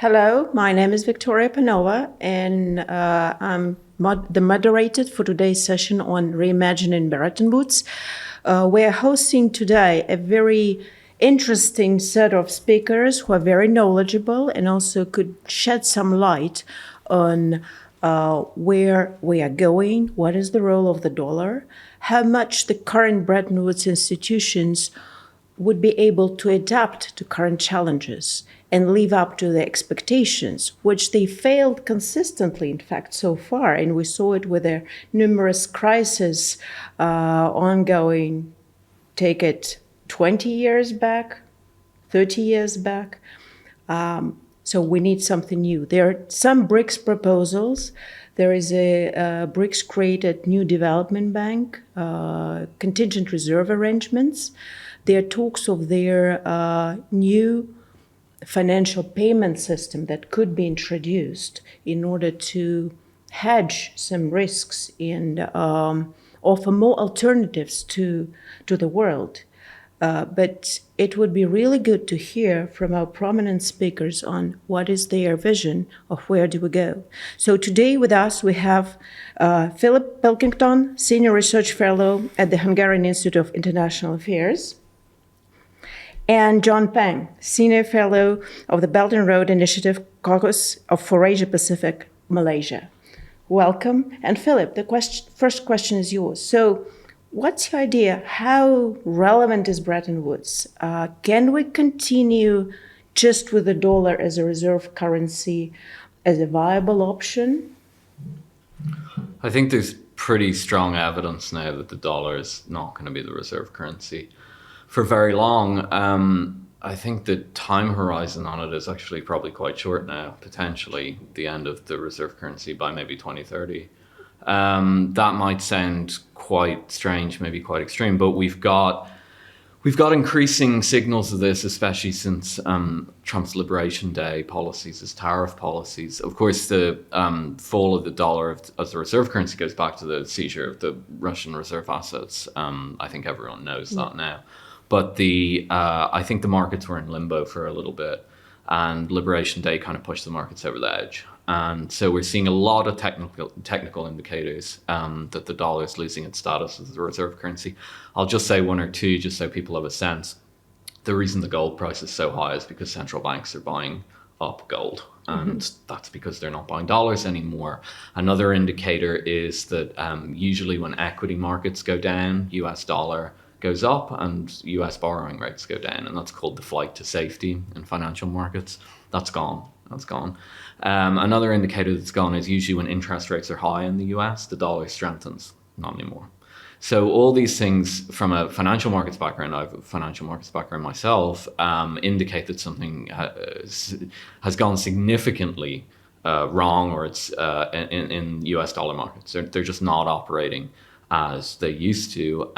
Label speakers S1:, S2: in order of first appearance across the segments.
S1: Hello, my name is Victoria Panova, and I'm the moderator for today's session on Reimagining Bretton Woods. We're hosting today a very interesting set of speakers who are very knowledgeable and also could shed some light on where we are going, what is the role of the dollar, how much the current Bretton Woods institutions would be able to adapt to current challenges and live up to the expectations, which they failed consistently, in fact, so far. And we saw it with their numerous crises ongoing, take it 20 years back, 30 years back. So we need something new. There are some BRICS proposals. There is a BRICS created new development bank, contingent reserve arrangements. There are talks of their new financial payment system that could be introduced in order to hedge some risks and offer more alternatives to the world. But it would be really good to hear from our prominent speakers on what is their vision of where do we go. So today with us we have Philip Pilkington, Senior Research Fellow at the Hungarian Institute of International Affairs, and John Peng, Senior Fellow of the Belt and Road Initiative Caucus for Asia Pacific, Malaysia. Welcome. And Philip, the first question is yours. So what's your idea? How relevant is Bretton Woods? Can we continue just with the dollar as a reserve currency as a viable option?
S2: I think there's pretty strong evidence now that the dollar is not going to be the reserve currency for very long. I think the time horizon on it is actually probably quite short now, potentially the end of the reserve currency by maybe 2030. That might sound quite strange, maybe quite extreme, but we've got increasing signals of this, especially since Trump's Liberation Day policies, his tariff policies. Of course, the fall of the dollar as the reserve currency goes back to the seizure of the Russian reserve assets. I think everyone knows that now. But I think the markets were in limbo for a little bit, and Liberation Day kind of pushed the markets over the edge. And so we're seeing a lot of technical indicators that the dollar is losing its status as a reserve currency. I'll just say one or two, just so people have a sense. The reason the gold price is so high is because central banks are buying up gold, and that's because they're not buying dollars anymore. Another indicator is that usually when equity markets go down, US dollar goes up and US borrowing rates go down, and that's called the flight to safety in financial markets. That's gone. Another indicator that's gone is usually when interest rates are high in the US, the dollar strengthens. Not anymore. So all these things from a financial markets background, I have a financial markets background myself, indicate that something has gone significantly wrong, or it's in US dollar markets. They're just not operating as they used to.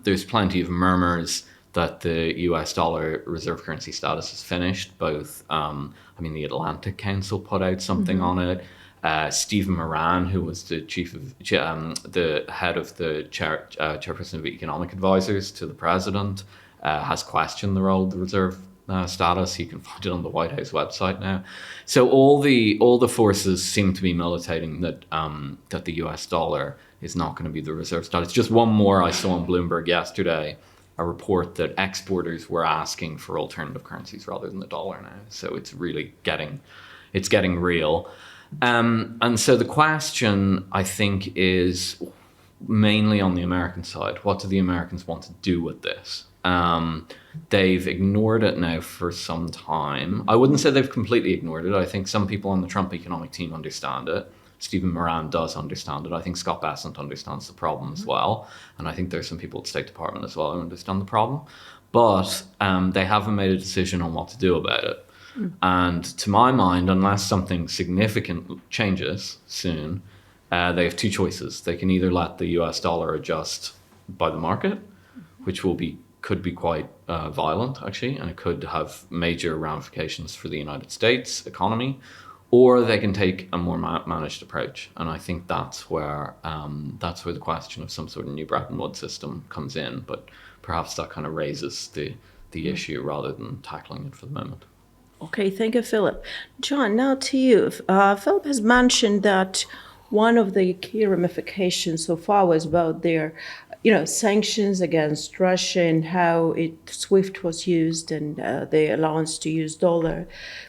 S2: There's plenty of murmurs that the US dollar reserve currency status is finished. Both, the Atlantic Council put out something on it. Stephen Moran, who was the the head of the chairperson of economic advisors to the president, has questioned the role of the reserve status. You can find it on the White House website now. So all the forces seem to be militating that that the US dollar is not going to be the reserve status. Just one more I saw on Bloomberg yesterday, a report that exporters were asking for alternative currencies rather than the dollar now. So it's really getting real. And so the question, I think, is mainly on the American side. What do the Americans want to do with this? They've ignored it now for some time. I wouldn't say they've completely ignored it. I think some people on the Trump economic team understand it. Stephen Moran does understand it. I think Scott Bessent understands the problem as well. And I think there's some people at the State Department as well who understand the problem. But they haven't made a decision on what to do about it. And to my mind, unless something significant changes soon, they have two choices. They can either let the US dollar adjust by the market, which could be quite violent, actually, and it could have major ramifications for the United States economy, or they can take a more managed approach. And I think that's where the question of some sort of new Bretton Woods system comes in. But perhaps that kind of raises the issue rather than tackling it for the moment.
S1: Okay, thank you, Philip. John, now to you. Philip has mentioned that one of the key ramifications so far was about their, sanctions against Russia and how SWIFT was used and the allowance to use dollar.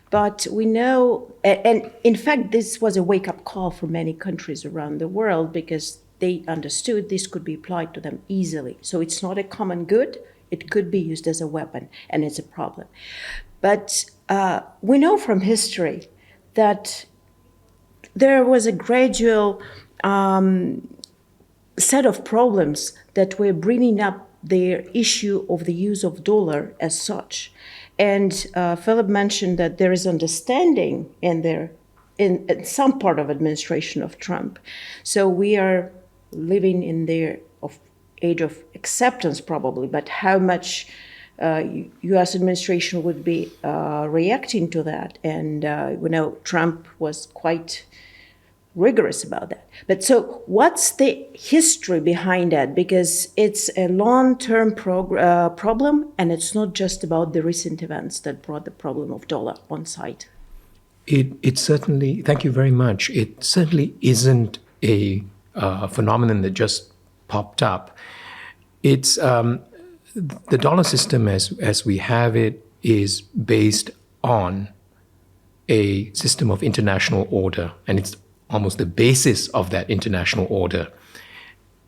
S1: But we know, and in fact, this was a wake-up call for many countries around the world because they understood this could be applied to them easily. So it's not a common good. It could be used as a weapon, and it's a problem. But we know from history that there was a gradual set of problems that were bringing up the issue of the use of dollar as such. And Philip mentioned that there is understanding in some part of administration of Trump. So we are living in the age of acceptance probably, but how much U.S. administration would be reacting to that. And we know Trump was quite rigorous about that. But so what's the history behind that? Because it's a long-term problem, and it's not just about the recent events that brought the problem of dollar on site.
S3: It certainly, thank you very much. It certainly isn't a phenomenon that just popped up. It's the dollar system as we have it is based on a system of international order, and it's almost the basis of that international order.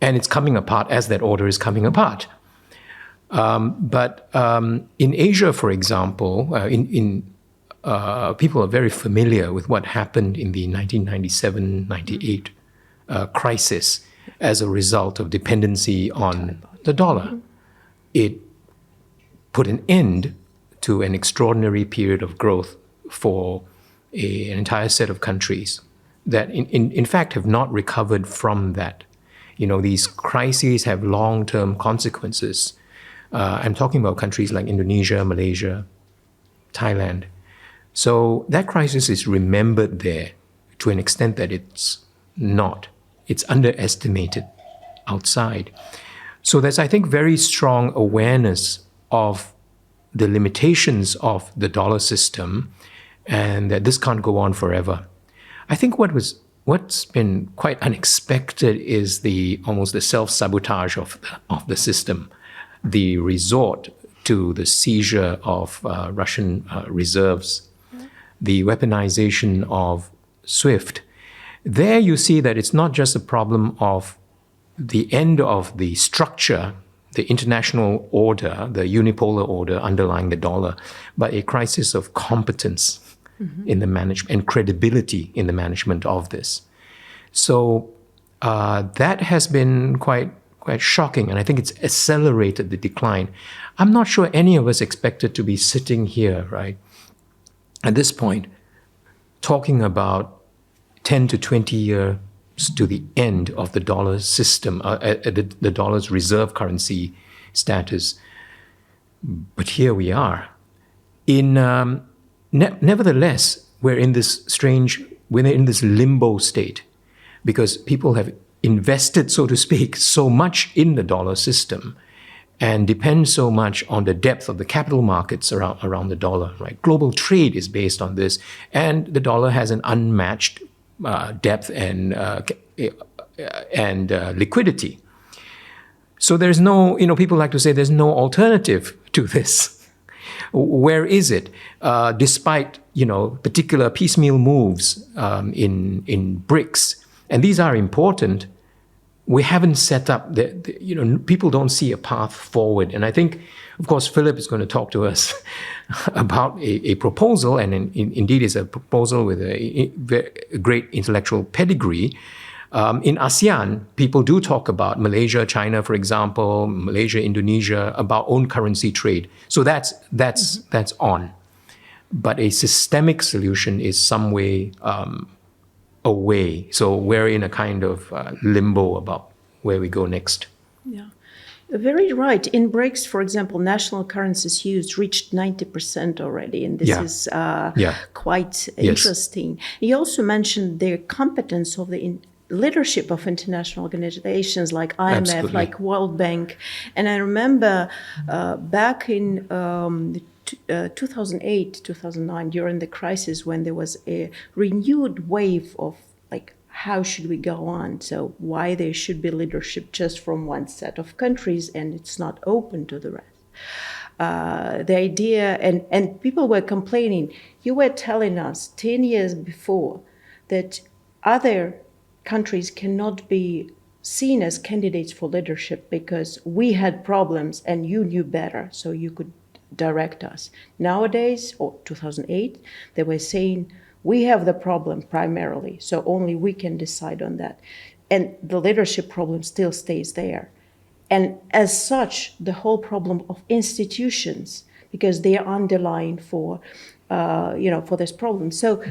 S3: And it's coming apart as that order is coming apart. But in Asia, for example, people are very familiar with what happened in the 1997-98 crisis as a result of dependency on the dollar. It put an end to an extraordinary period of growth for an entire set of countries that in fact have not recovered from that. These crises have long-term consequences. I'm talking about countries like Indonesia, Malaysia, Thailand. So that crisis is remembered there to an extent that it's underestimated outside. So there's, I think, very strong awareness of the limitations of the dollar system and that this can't go on forever. I think what's been quite unexpected is almost the self-sabotage of the system, the resort to the seizure of Russian reserves, the weaponization of SWIFT. There you see that it's not just a problem of the end of the structure, the international order, the unipolar order underlying the dollar, but a crisis of competence in the management and credibility in the management of this. So that has been quite shocking, and I think it's accelerated the decline. I'm not sure any of us expected to be sitting here, right, at this point, talking about 10 to 20 years to the end of the dollar system, the dollar's reserve currency status. But here we are. Nevertheless, we're in this limbo state because people have invested, so to speak, so much in the dollar system and depend so much on the depth of the capital markets around the dollar, right? Global trade is based on this, and the dollar has an unmatched depth and liquidity. So there's no, people like to say there's no alternative to this. Where is it? Despite, particular piecemeal moves in BRICS, and these are important, we haven't set up, people don't see a path forward. And I think, of course, Philip is going to talk to us about a proposal, and indeed is a proposal with a great intellectual pedigree. In ASEAN, people do talk about Malaysia, China, for example, Malaysia, Indonesia, about own currency trade. So that's on. But a systemic solution is some way away. So we're in a kind of limbo about where we go next.
S1: Yeah. Very right. In BRICS, for example, national currencies used reached 90% already, and this is quite interesting. You also mentioned the competence of the leadership of international organizations like IMF,
S3: Absolutely.
S1: like World Bank. And I remember back in 2008, 2009, during the crisis, when there was a renewed wave of like, how should we go on? So why there should be leadership just from one set of countries and it's not open to the rest. The idea, and people were complaining, you were telling us 10 years before that other countries cannot be seen as candidates for leadership because we had problems and you knew better, so you could direct us. Nowadays, or 2008, they were saying, we have the problem primarily, so only we can decide on that. And the leadership problem still stays there. And as such, the whole problem of institutions, because they are underlying for this problem. So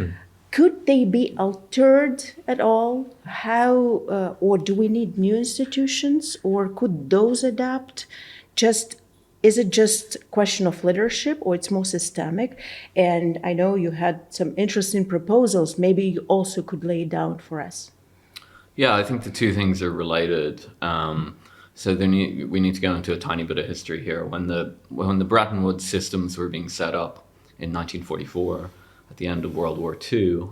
S1: could they be altered at all? How, or do we need new institutions, or could those adapt? Is it just a question of leadership, or it's more systemic? And I know you had some interesting proposals. Maybe you also could lay it down for us.
S2: Yeah, I think the two things are related. So we need to go into a tiny bit of history here. When the Bretton Woods systems were being set up in 1944, at the end of World War II,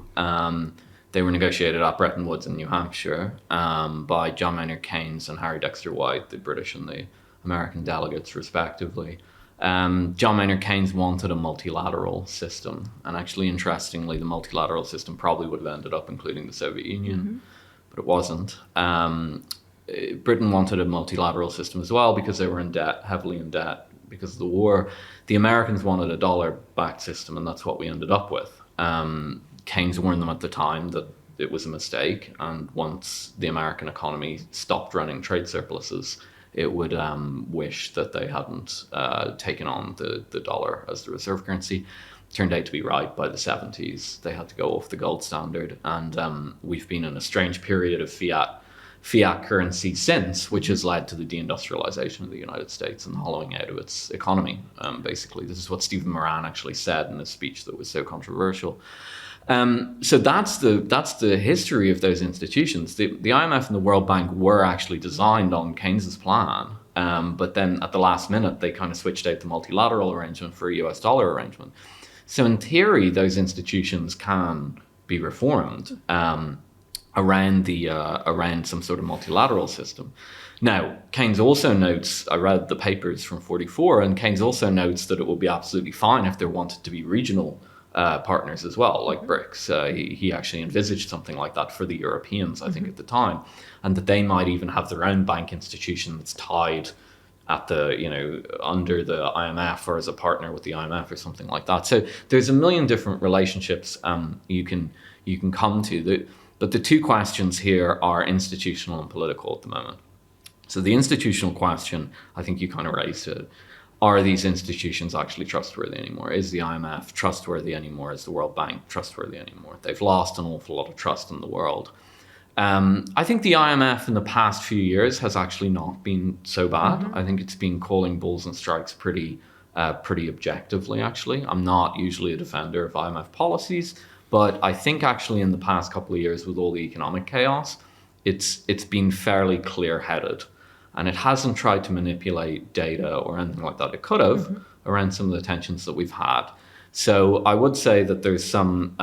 S2: they were negotiated at Bretton Woods in New Hampshire by John Maynard Keynes and Harry Dexter White, the British and the American delegates, respectively. John Maynard Keynes wanted a multilateral system, and actually, interestingly, the multilateral system probably would have ended up including the Soviet Union, but it wasn't. Britain wanted a multilateral system as well because they were in debt, heavily in debt because of the war. The Americans wanted a dollar-backed system, and that's what we ended up with. Keynes warned them at the time that it was a mistake, and once the American economy stopped running trade surpluses, it would wish that they hadn't taken on the dollar as the reserve currency. Turned out to be right. By the 70s, they had to go off the gold standard, and we've been in a strange period of fiat currency since, which has led to the deindustrialization of the United States and the hollowing out of its economy. Basically, this is what Stephen Moran actually said in a speech that was so controversial. So that's the history of those institutions. The IMF and the World Bank were actually designed on Keynes's plan, but then at the last minute they kind of switched out the multilateral arrangement for a US dollar arrangement. So in theory, those institutions can be reformed around some sort of multilateral system. Now, Keynes also notes, I read the papers from 44, and Keynes also notes that it will be absolutely fine if there wanted to be regional partners as well, like BRICS. He actually envisaged something like that for the Europeans, I think, at the time, and that they might even have their own bank institution that's tied at under the IMF or as a partner with the IMF or something like that. So there's a million different relationships you can come to. But the two questions here are institutional and political at the moment. So the institutional question, I think you kind of raised it. Are these institutions actually trustworthy anymore? Is the IMF trustworthy anymore? Is the World Bank trustworthy anymore? They've lost an awful lot of trust in the world. I think the IMF in the past few years has actually not been so bad. I think it's been calling bulls and strikes pretty objectively, actually. I'm not usually a defender of IMF policies, but I think actually in the past couple of years with all the economic chaos, it's been fairly clear-headed. And it hasn't tried to manipulate data or anything like that. It could have around some of the tensions that we've had. So I would say that there's some,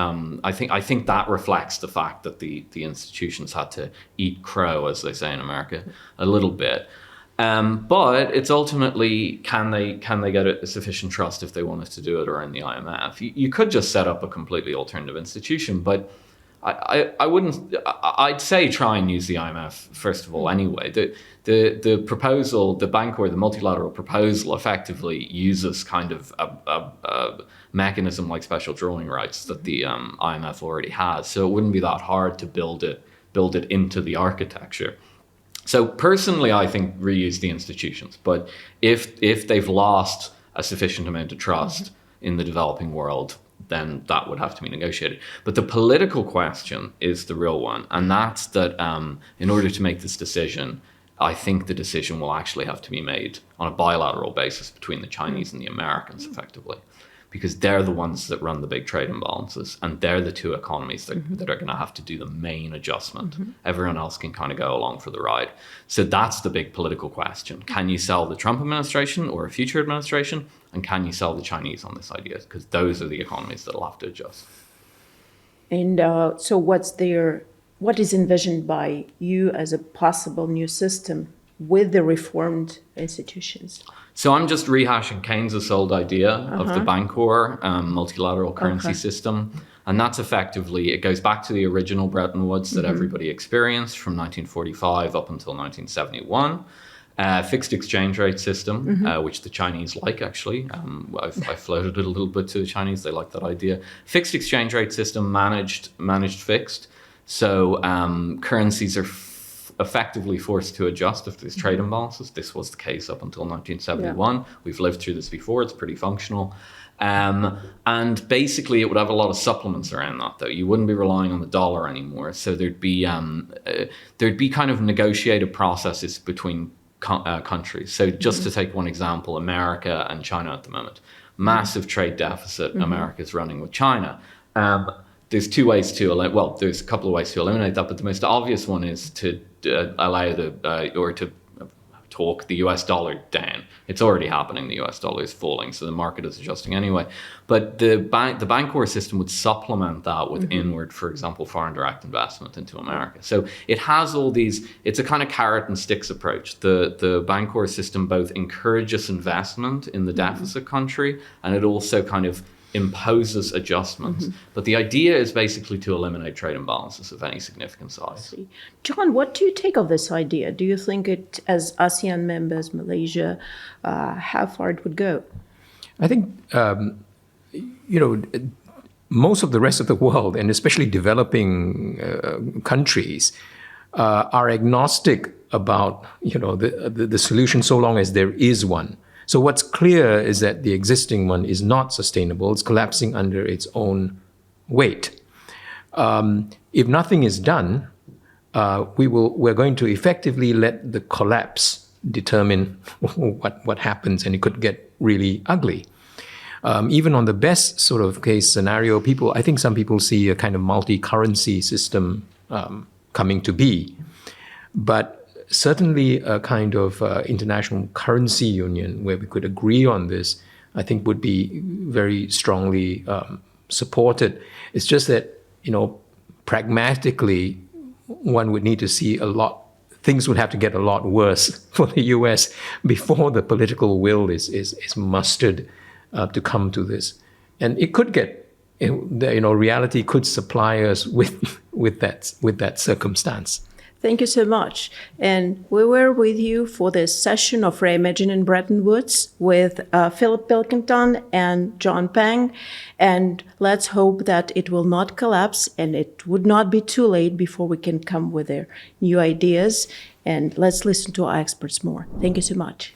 S2: I think that reflects the fact that the institutions had to eat crow, as they say in America, a little bit. But it's ultimately, can they get a sufficient trust if they wanted to do it around the IMF? You could just set up a completely alternative institution, but I wouldn't. I'd say try and use the IMF first of all. Anyway, the proposal, the bank or the multilateral proposal, effectively uses kind of a mechanism like special drawing rights that the IMF already has. So it wouldn't be that hard to build it into the architecture. So personally, I think reuse the institutions. But if they've lost a sufficient amount of trust in the developing world, then that would have to be negotiated. But the political question is the real one. And that's that in order to make this decision, I think the decision will actually have to be made on a bilateral basis between the Chinese and the Americans, effectively. because they're the ones that run the big trade imbalances, and they're the two economies that are going to have to do the main adjustment. Everyone else can kind of go along for the ride. So that's the big political question. Can you sell the Trump administration or a future administration? And can you sell the Chinese on this idea? Because those are the economies that'll have to adjust.
S1: And so what is envisioned by you as a possible new system with the reformed institutions?
S2: So I'm just rehashing Keynes' old idea of the Bancor multilateral currency system. And that's effectively, it goes back to the original Bretton Woods that everybody experienced from 1945 up until 1971. Fixed exchange rate system, which the Chinese like, actually. I floated it a little bit to the Chinese. They like that idea. Fixed exchange rate system managed fixed. So currencies are effectively forced to adjust if there's trade imbalances. This was the case up until 1971. Yeah. We've lived through this before. It's pretty functional. And basically, it would have a lot of supplements around that, though. You wouldn't be relying on the dollar anymore. So there'd be kind of negotiated processes between countries. So just to take one example, America and China at the moment. Massive trade deficit America's running with China. There's two ways to, there's a couple of ways to eliminate that, but the most obvious one is to allow to talk the US dollar down. It's already happening. The US dollar is falling, so the market is adjusting anyway. But the Bancor system would supplement that with inward, for example, foreign direct investment into America. So it has all these, it's a kind of carrot and sticks approach. The Bancor system both encourages investment in the deficit country, and it also kind of imposes adjustments. But the idea is basically to eliminate trade imbalances of any significant size.
S1: John, what do you take of this idea? Do you think it, as ASEAN members, Malaysia, how far it would go?
S3: I think, most of the rest of the world, and especially developing countries, are agnostic about, the solution so long as there is one. So what's clear is that the existing one is not sustainable. It's collapsing under its own weight. If nothing is done, we're going to effectively let the collapse determine what happens, and it could get really ugly. Even on the best sort of case scenario, I think some people see a kind of multi-currency system coming to be. But certainly a kind of international currency union where we could agree on this, I think would be very strongly supported. It's just that, pragmatically, one would need to see things would have to get a lot worse for the US before the political will is mustered to come to this. And it could get, reality could supply us with that circumstance.
S1: Thank you so much. And we were with you for this session of Reimagining Bretton Woods with Philip Pilkington and John Pang. And let's hope that it will not collapse and it would not be too late before we can come with their new ideas. And let's listen to our experts more. Thank you so much.